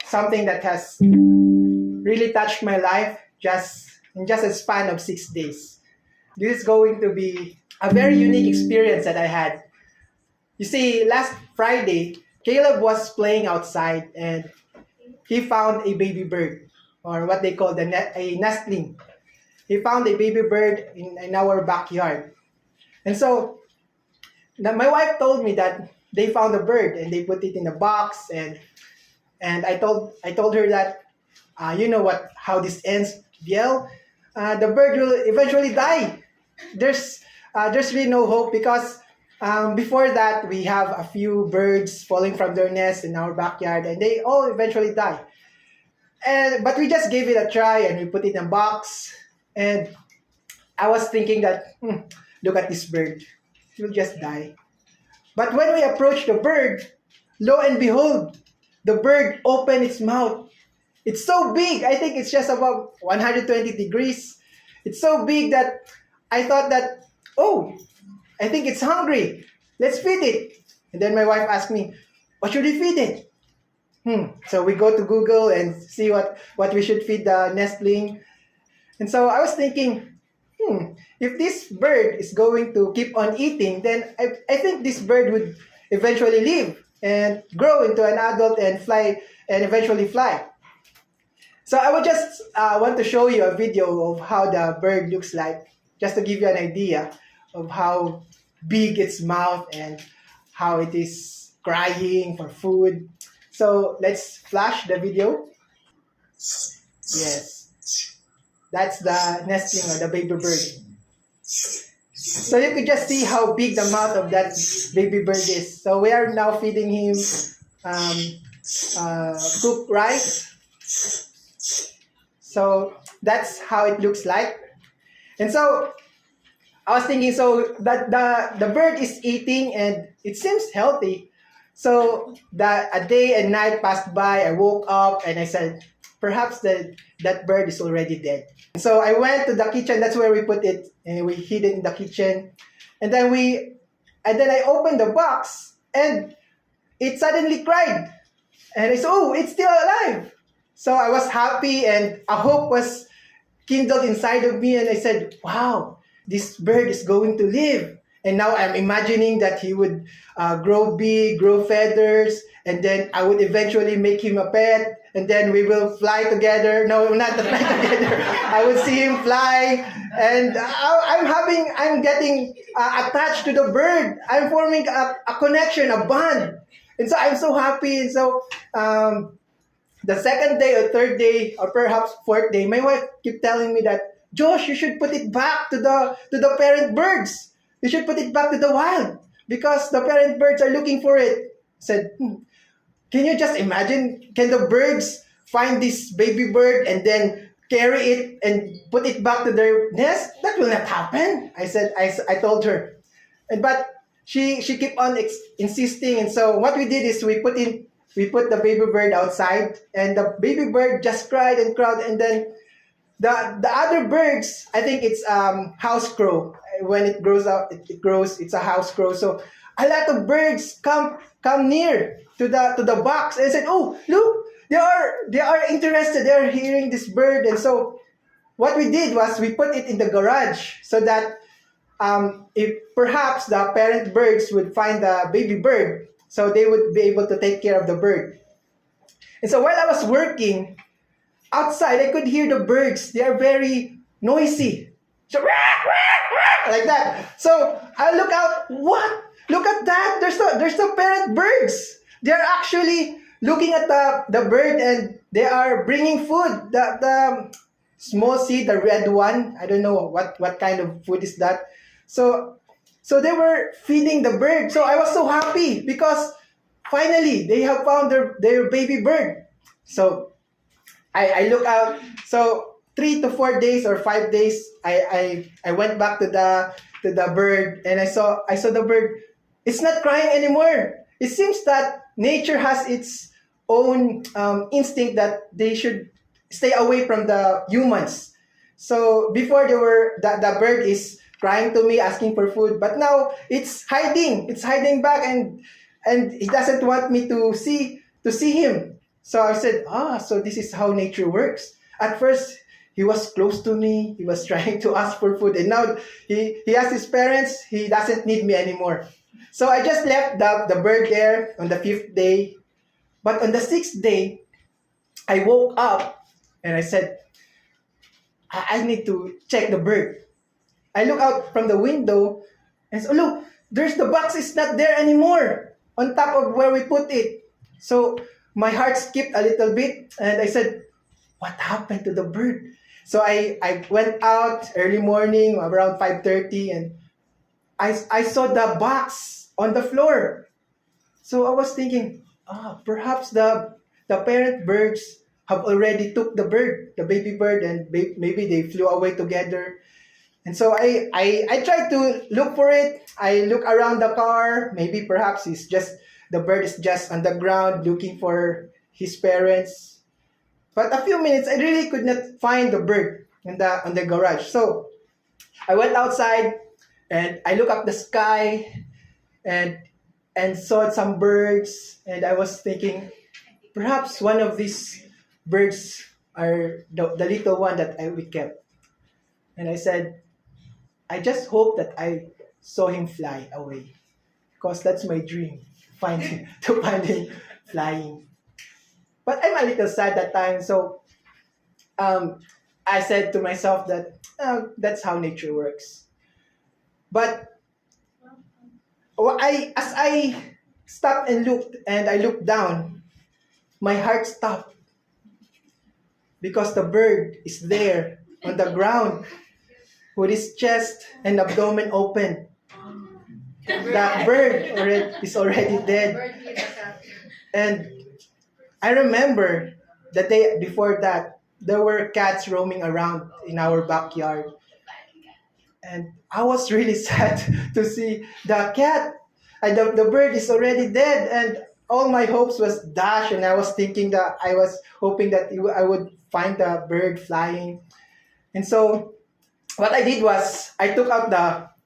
something that has really touched my life in just a span of 6 days. This is going to be a very unique experience that I had. You see, last Friday, Caleb was playing outside and he found a baby bird, or what they call a nestling. He found a baby bird in our backyard. And so my wife told me that they found a bird and they put it in a box, and I told her that you know how this ends, Biel. The bird will eventually die. There's really no hope because before that we have a few birds falling from their nest in our backyard and they all eventually die. But we just gave it a try and we put it in a box. And I was thinking that, look at this bird, it will just die. But when we approached the bird, lo and behold, the bird opened its mouth. It's so big. I think it's just about 120 degrees. It's so big that I thought that, oh, I think it's hungry. Let's feed it. And then my wife asked me, what should we feed it? So we go to Google and see what we should feed the nestling. And so I was thinking, if this bird is going to keep on eating, then I think this bird would eventually live and grow into an adult and fly and eventually fly. So I would just want to show you a video of how the bird looks like, just to give you an idea of how big its mouth and how it is crying for food. So let's flash the video. Yes, that's the nestling or the baby bird. So you could just see how big the mouth of that baby bird is. So we are now feeding him cooked rice. So that's how it looks like. And so I was thinking, so that the bird is eating and it seems healthy. So a day and night passed by. I woke up and I said, perhaps that bird is already dead. So I went to the kitchen. That's where we put it, and we hid it in the kitchen. And then I opened the box, and it suddenly cried. And I said, oh, it's still alive. So I was happy, and a hope was kindled inside of me. And I said, wow, this bird is going to live. And now I'm imagining that he would grow big, grow feathers, and then I would eventually make him a pet, and then we will fly together. No, not to fly together. I would see him fly, and I'm getting attached to the bird. I'm forming a connection, a bond, and so I'm so happy. And so the second day or third day or perhaps fourth day, my wife kept telling me that, Josh, you should put it back to the parent birds. You should put it back to the wild because the parent birds are looking for it. I said, can you just imagine? Can the birds find this baby bird and then carry it and put it back to their nest? That will not happen. I told her. But she kept on insisting. And so what we did is we put the baby bird outside, and the baby bird just cried and cried. And then the other birds, I think it's house crow. When it grows up, it's a house crow. So a lot of birds come near to the box and said, oh, look, they are interested. They are hearing this bird. And so what we did was we put it in the garage so that if perhaps the parent birds would find the baby bird, so they would be able to take care of the bird. And so while I was working outside, I could hear the birds. They are very noisy. So like that. So I look out. What? Look at that. There's the parent birds. They're actually looking at the bird and they are bringing food. The small seed, the red one. I don't know what kind of food is that. So they were feeding the bird. So I was so happy because finally they have found their baby bird. So I look out. So 3 to 4 days or 5 days, I went back to the bird and I saw the bird. It's not crying anymore. It seems that nature has its own instinct that they should stay away from the humans. So before the bird is crying to me, asking for food, but now it's hiding. It's hiding back and it doesn't want me to see him. So I said, so this is how nature works. At first, he was close to me. He was trying to ask for food. And now he asked his parents, he doesn't need me anymore. So I just left the bird there on the 5th day. But on the 6th day, I woke up and I said, I need to check the bird. I look out from the window and said, oh, look, there's the box is not there anymore on top of where we put it. So my heart skipped a little bit and I said, what happened to the bird? So I went out early morning around 5:30 and I saw the box on the floor. So I was thinking, perhaps the parent birds have already took the bird, the baby bird, and maybe they flew away together. And so I tried to look for it. I look around the car. Maybe perhaps the bird is just on the ground looking for his parents. But a few minutes, I really could not find the bird on the garage. So I went outside and I looked up the sky and saw some birds. And I was thinking, perhaps one of these birds are the little one that we kept. And I said, I just hope that I saw him fly away, because that's my dream, to find him flying. But I'm a little sad that time, so I said to myself that that's how nature works. But as I stopped and looked, and I looked down, my heart stopped because the bird is there on the ground with his chest and abdomen open. That bird is already dead. And I remember the day before that, there were cats roaming around in our backyard. And I was really sad to see the cat. And the bird is already dead. And all my hopes was dashed. And I was hoping that I would find the bird flying. And so what I did was I took out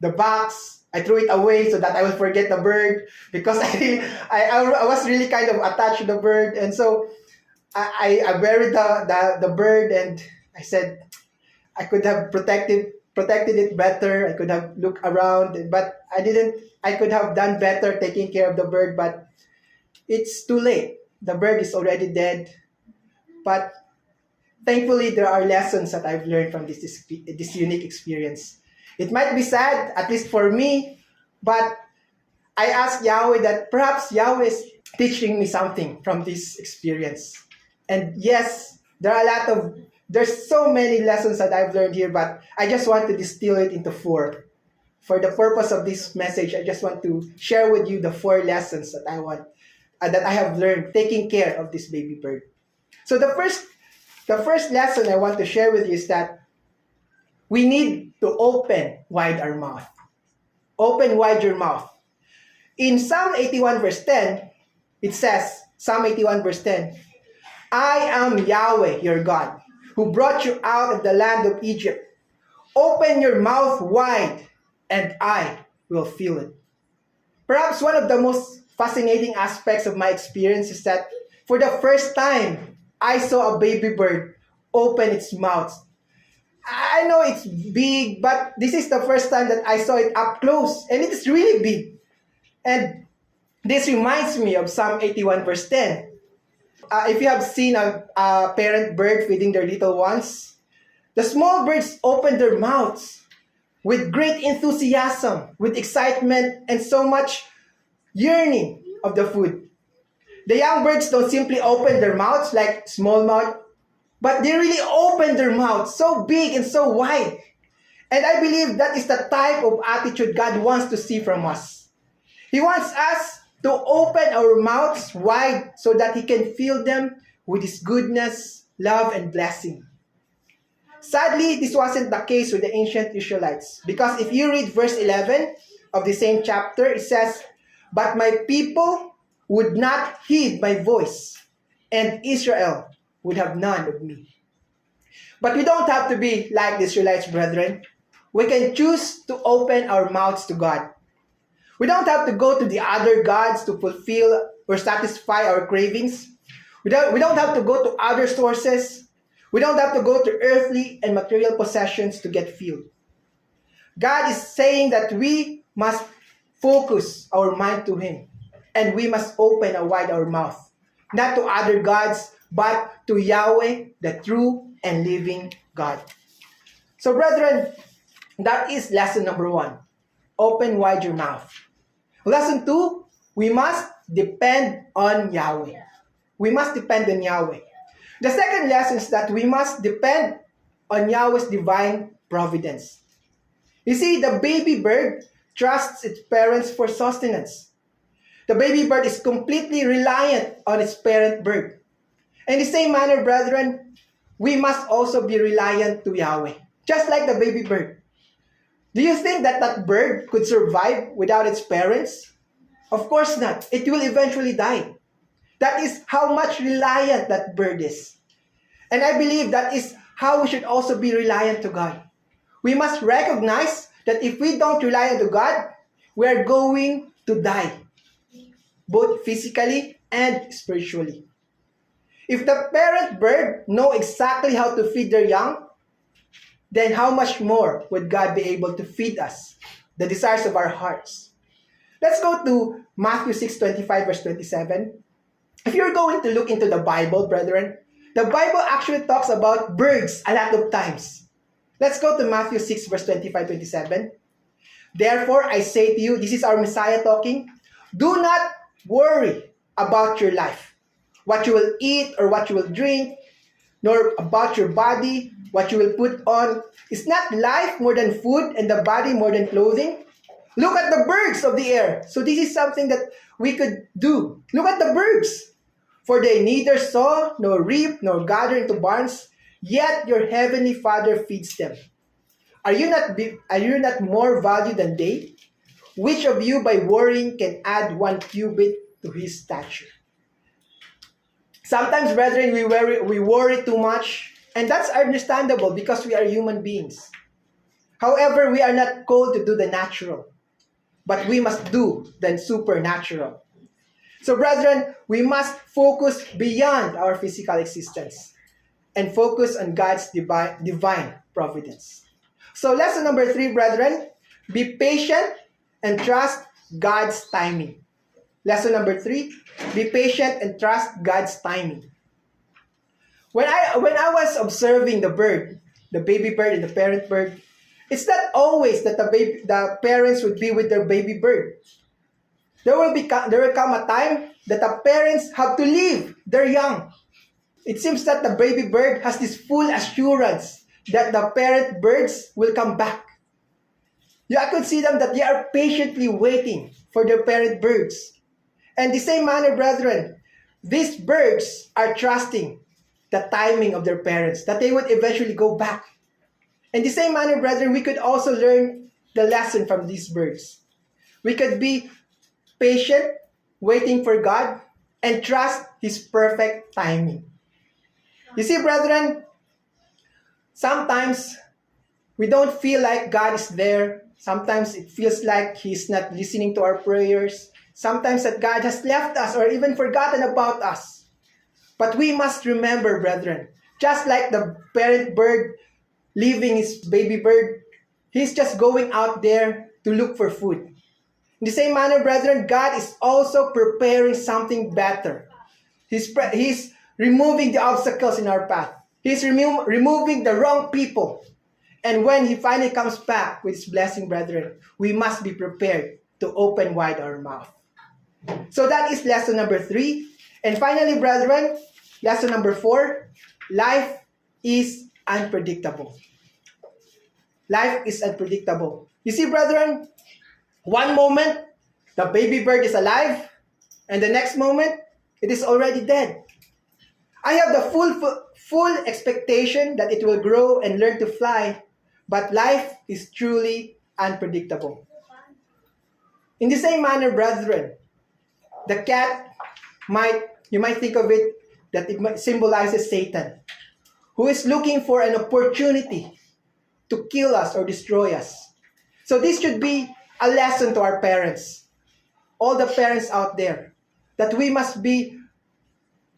the box. I threw it away so that I would forget the bird, because I was really kind of attached to the bird. And so I buried the bird, and I said I could have protected it better. I could have looked around, but I didn't. I could have done better taking care of the bird, but it's too late. The bird is already dead. But thankfully, there are lessons that I've learned from this unique experience. It might be sad, at least for me, but I asked Yahweh that perhaps Yahweh is teaching me something from this experience. And yes, there's so many lessons that I've learned here, but I just want to distill it into 4. For the purpose of this message, I just want to share with you the 4 lessons that I have learned taking care of this baby bird. So the first lesson I want to share with you is that we need to open wide our mouth. Open wide your mouth. In Psalm 81 verse 10, it says, Psalm 81 verse 10, I am Yahweh, your God, who brought you out of the land of Egypt. Open your mouth wide, and I will fill it. Perhaps one of the most fascinating aspects of my experience is that for the first time, I saw a baby bird open its mouth. I know it's big, but this is the first time that I saw it up close, and it is really big. And this reminds me of Psalm 81 verse 10. If you have seen a parent bird feeding their little ones, the small birds open their mouths with great enthusiasm, with excitement, and so much yearning of the food. The young birds don't simply open their mouths like small mouth, but they really open their mouths so big and so wide. And I believe that is the type of attitude God wants to see from us. He wants us to open our mouths wide so that He can fill them with His goodness, love, and blessing. Sadly, this wasn't the case with the ancient Israelites, because if you read verse 11 of the same chapter, it says, but my people would not heed my voice, and Israel would have none of me. But we don't have to be like the Israelites, brethren. We can choose to open our mouths to God. We don't have to go to the other gods to fulfill or satisfy our cravings. We don't have to go to other sources. We don't have to go to earthly and material possessions to get filled. God is saying that we must focus our mind to Him, and we must open wide our mouth, not to other gods, but to Yahweh, the true and living God. So, brethren, that is lesson number 1. Open wide your mouth. Lesson 2, we must depend on Yahweh. We must depend on Yahweh. The second lesson is that we must depend on Yahweh's divine providence. You see, the baby bird trusts its parents for sustenance. The baby bird is completely reliant on its parent bird. In the same manner, brethren, we must also be reliant to Yahweh, just like the baby bird. Do you think that that bird could survive without its parents? Of course not. It will eventually die. That is how much reliant that bird is. And I believe that is how we should also be reliant to God. We must recognize that if we don't rely on God, we are going to die, both physically and spiritually. If the parent bird know exactly how to feed their young, then how much more would God be able to feed us, the desires of our hearts? Let's go to Matthew 6:25 verse 27. If you're going to look into the Bible, brethren, the Bible actually talks about birds a lot of times. Let's go to Matthew 6 verse 25-27. Therefore, I say to you, this is our Messiah talking, do not worry about your life, what you will eat or what you will drink, nor about your body, what you will put on. Is not life more than food and the body more than clothing? Look at the birds of the air. So this is something that we could do. Look at the birds. For they neither sow, nor reap, nor gather into barns, yet your heavenly Father feeds them. Are you not more valued than they? Which of you by worrying can add 1 cubit to his stature? Sometimes, brethren, we worry too much, and that's understandable because we are human beings. However, we are not called to do the natural, but we must do the supernatural. So, brethren, we must focus beyond our physical existence and focus on God's divine providence. So, lesson number 3, brethren, be patient and trust God's timing. Lesson number 3, be patient and trust God's timing. When I was observing the baby bird and the parent bird, it's not always that the parents would be with their baby bird. There will come a time that the parents have to leave their young. It seems that the baby bird has this full assurance that the parent birds will come back. I could see them that they are patiently waiting for their parent birds. And the same manner, brethren, these birds are trusting the timing of their parents, that they would eventually go back. In the same manner, brethren, we could also learn the lesson from these birds. We could be patient, waiting for God, and trust His perfect timing. You see, brethren, sometimes we don't feel like God is there. Sometimes it feels like He's not listening to our prayers. Sometimes that God has left us or even forgotten about us. But we must remember, brethren, just like the parent bird leaving his baby bird, he's just going out there to look for food. In the same manner, brethren, God is also preparing something better. He's removing the obstacles in our path. He's removing the wrong people. And when He finally comes back with His blessing, brethren, we must be prepared to open wide our mouth. So that is lesson number 3. And finally, brethren, lesson number 4, life is unpredictable. Life is unpredictable. You see, brethren, one moment, the baby bird is alive, and the next moment, it is already dead. I have the full expectation that it will grow and learn to fly, but life is truly unpredictable. In the same manner, brethren, the cat you might think of it that it symbolizes Satan, who is looking for an opportunity to kill us or destroy us. So this should be a lesson to our parents, all the parents out there, that we must be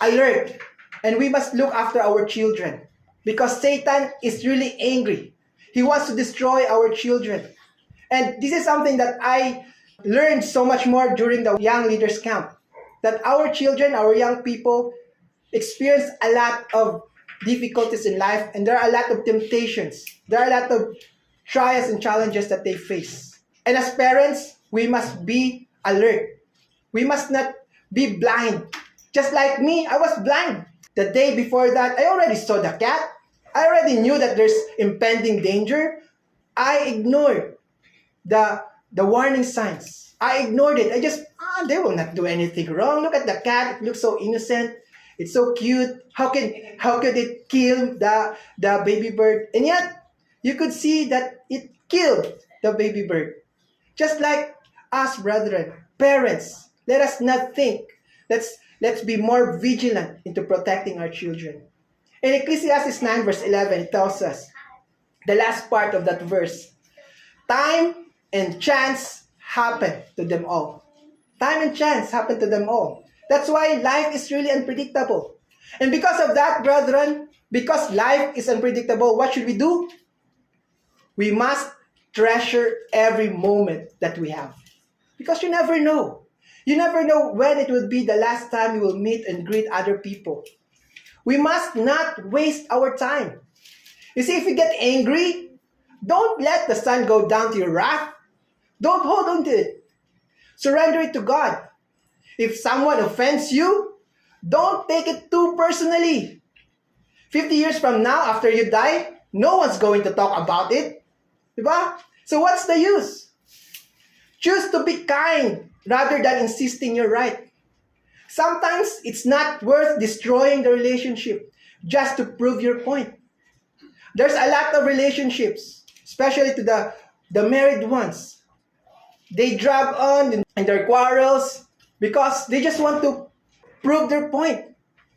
alert, and we must look after our children because Satan is really angry. He wants to destroy our children. And this is something that I learned so much more during the Young Leaders Camp, that our children, our young people, experience a lot of difficulties in life, and there are a lot of temptations. There are a lot of trials and challenges that they face. And as parents, we must be alert. We must not be blind. Just like me, I was blind. The day before that, I already saw the cat. I already knew that there's impending danger. I ignored the warning signs. I ignored it. I just, they will not do anything wrong. Look at the cat. It looks so innocent. It's so cute. How could it kill the baby bird? And yet, you could see that it killed the baby bird. Just like us, brethren, parents, let us not think. Let's be more vigilant into protecting our children. In Ecclesiastes 9 verse 11, it tells us, the last part of that verse, time and chance happen to them all. Time and chance happen to them all. That's why life is really unpredictable. And because of that, brethren, because life is unpredictable, what should we do? We must treasure every moment that we have. Because you never know. You never know when it will be the last time you will meet and greet other people. We must not waste our time. You see, if you get angry, don't let the sun go down to your wrath. Don't hold on to it. Surrender it to God. If someone offends you, don't take it too personally. 50 years from now, after you die, no one's going to talk about it. Diba? So what's the use? Choose to be kind rather than insisting you're right. Sometimes it's not worth destroying the relationship just to prove your point. There's a lot of relationships, especially to the married ones. They drag on in their quarrels because they just want to prove their point.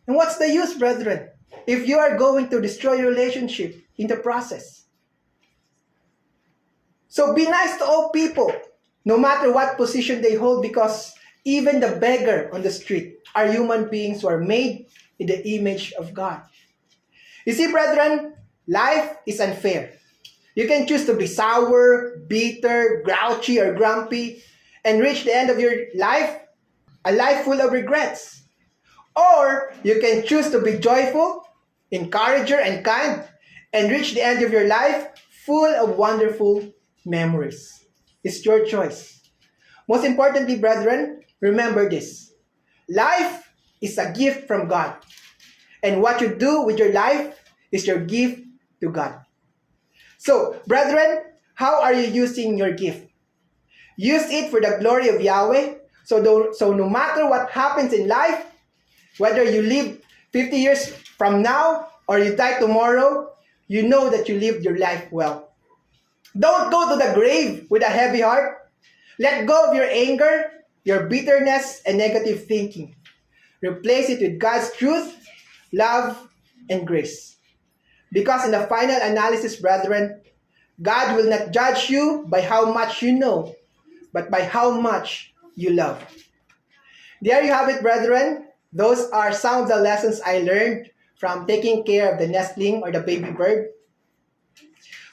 And what's the use, brethren, if you are going to destroy your relationship in the process? So be nice to all people, no matter what position they hold, because even the beggar on the street are human beings who are made in the image of God. You see, brethren, life is unfair. You can choose to be sour, bitter, grouchy, or grumpy, and reach the end of your life, a life full of regrets. Or you can choose to be joyful, encourager, and kind, and reach the end of your life full of wonderful memories. It's your choice. Most importantly, brethren, remember this. Life is a gift from God. And what you do with your life is your gift to God. So, brethren, how are you using your gift? Use it for the glory of Yahweh. So no matter what happens in life, whether you live 50 years from now or you die tomorrow, you know that you lived your life well. Don't go to the grave with a heavy heart. Let go of your anger, your bitterness, and negative thinking. Replace it with God's truth, love, and grace. Because in the final analysis, brethren, God will not judge you by how much you know, but by how much you love. There you have it, brethren. Those are some of the lessons I learned from taking care of the nestling or the baby bird.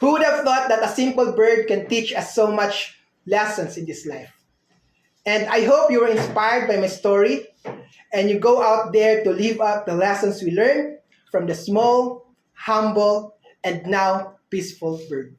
Who would have thought that a simple bird can teach us so much lessons in this life? And I hope you were inspired by my story and you go out there to live up the lessons we learned from the small, humble, and now peaceful bird.